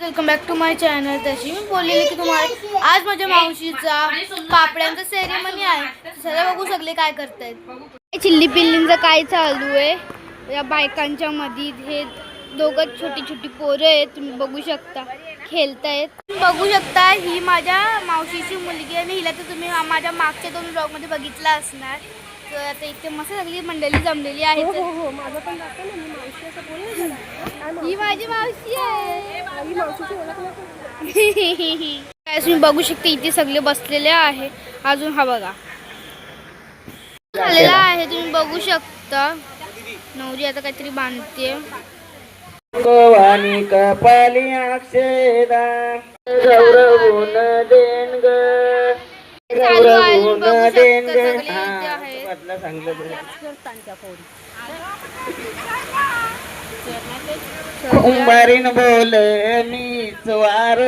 Welcome back to my channel. तशी मी बोललेली की तुम्हाला आज माझ्या मावशीचा पापड्यांचा सेरेमनी आहे। सगळे बघू शकले काय करतायत। चिल्ली पिल्लींचं काय चालू आहे या बायकांच्या मध्ये। हे दोघं छोटी छोटी पोरं आहेत, तुम्ही बघू शकता खेळतायत। बघू शकता ही माझ्या मावशीची मुलगी आणि हिला तर तुम्ही माझ्या मागच्या 2 ब्लॉगमध्ये बघितला असणार। तर आता इथे मस्त सगळी मंडळी जमलेली आहे। हो माझं पण दाखव ना, मी मावशी असं बोलले ना। ही माझी मावशी आहे। ही मावशीची ओळख नाही. तुम्ही बघू शकता इथे सगळे बसलेले आहे। अजून हा बघा झालेला आहे, तुम्ही बघू शकता। नवरी आता काहीतरी बांधते। कवानी कपाली अक्षदा गौरवून देन ग गौरवून देन ग। हा सांगलं कुंभारीन बोल मीच वार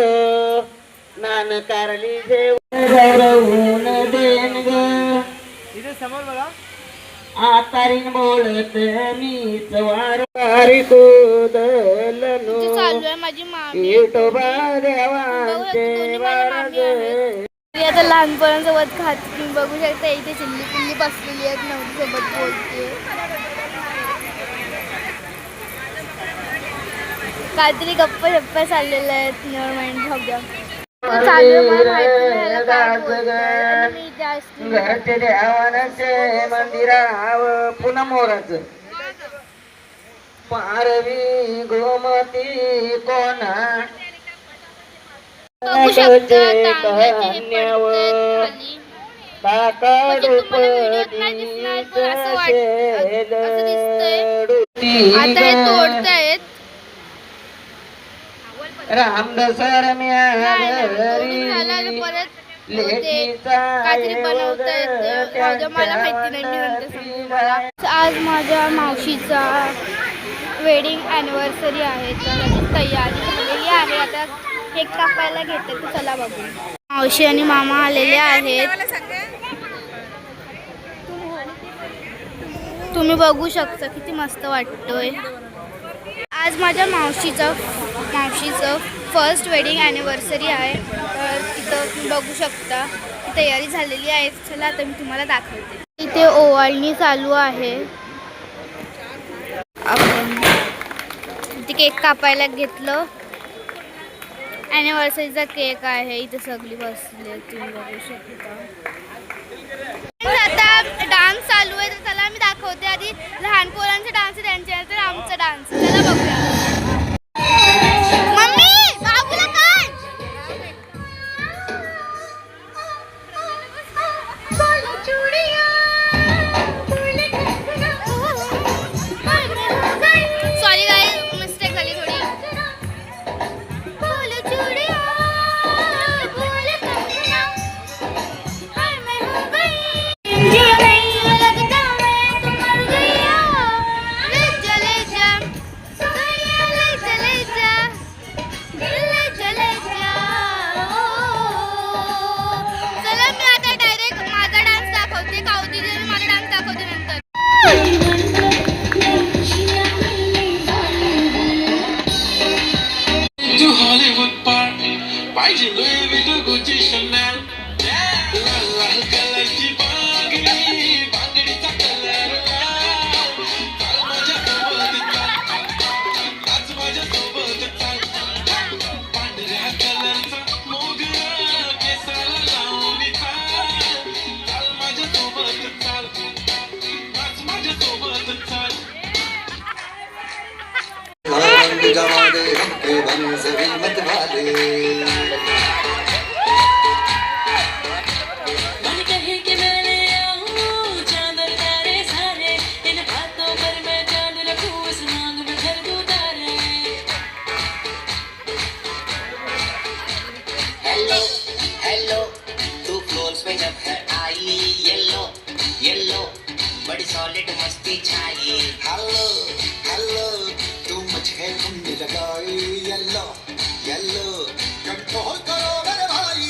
नान कारली जेव गौरवून देन ग। इथे समोर बघा आतारीन बोलत मीच वार वारी कोदलनो माझी मामी विठोबा देवांचे वारग। आता लहानपणासोबत खात तुम्ही बघू शकता। इथे चिल्ली पिल्ली बसलेली आहेत, नवरी सोबत बोलते। काहीतरी गप्पा शप्पा चाललेल्या आहेत। नेवर माइंड भाग्या घरचे देवानाचे मंदिराव पुन्हा मोराच पारवी गोमती कोणा रामदसर आज माझ्या मावशीचा वेडिंग ॲनिव्हर्सरी आहे, तर तयारी झालेली आहे। आता केक कापायला घेते, तर चला बघू। मावशी आणि मामा आलेले आहेत, तुम्ही बघू शकता किती मस्त वाटतोय। आज माझ्या मावशीचं फर्स्ट वेडिंग ॲनिव्हर्सरी आहे, तर तिथं तुम्ही बघू शकता की तयारी झालेली आहे। चला आता मी तुम्हाला दाखवते। इथे ओवाळणी चालू आहे। आपण इथे केक कापायला घेतलं, ॲनिव्हर्सरीचा केक आहे। इथे सगळी बसले, तुम्ही बघू शकता। आता डान्स चालू आहे, तर चला मी दाखवते। आधी लहान पोरांचा डान्स आहे, त्यांच्यानंतर आमचा डान्स। चला बघूया। बड़ी सॉलिड मस्ती छाई। हेलो हेलो तू मुझे घूमने लगाई। येलो येलो कंट्रोल करो मेरे भाई।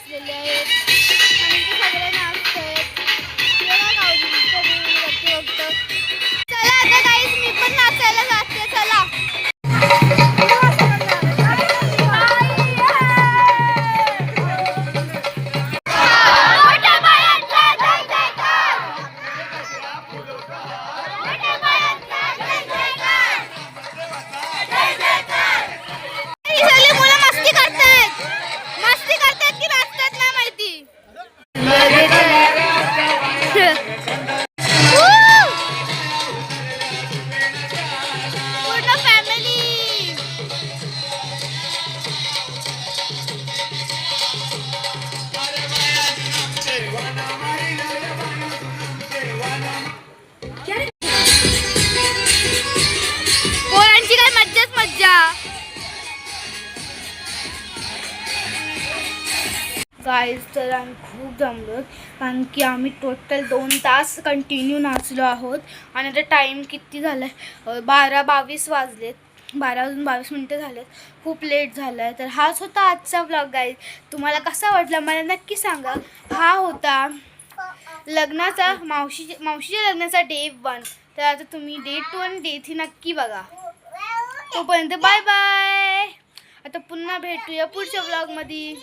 बसलेले आहेत आणि ते सगळे नाचतायत. चला आता गाईस मी पण नाचायला जाते. चला पोरांची काय मज्जाच मज्जा. गाईज तर आम्ही खूप जमलो कारण की आम्ही टोटल 2 तास कंटिन्यू नाचलो आहोत आणि आता टाईम किती झाला आहे 12:22 वाजलेत. 12:22 झालेत. खूप लेट झालं आहे. तर हाच होता आजचा व्लॉग गाईज. तुम्हाला कसा वाटला मला नक्की सांगा. हा होता लग्नाचा मावशीच्या लग्नाचा डे 1. तर आता तुम्ही डे 2 आणि डे 3 नक्की बघा. तोपर्यंत बाय बाय. आता पुन्हा भेटूया पुढच्या व्लॉगमध्ये.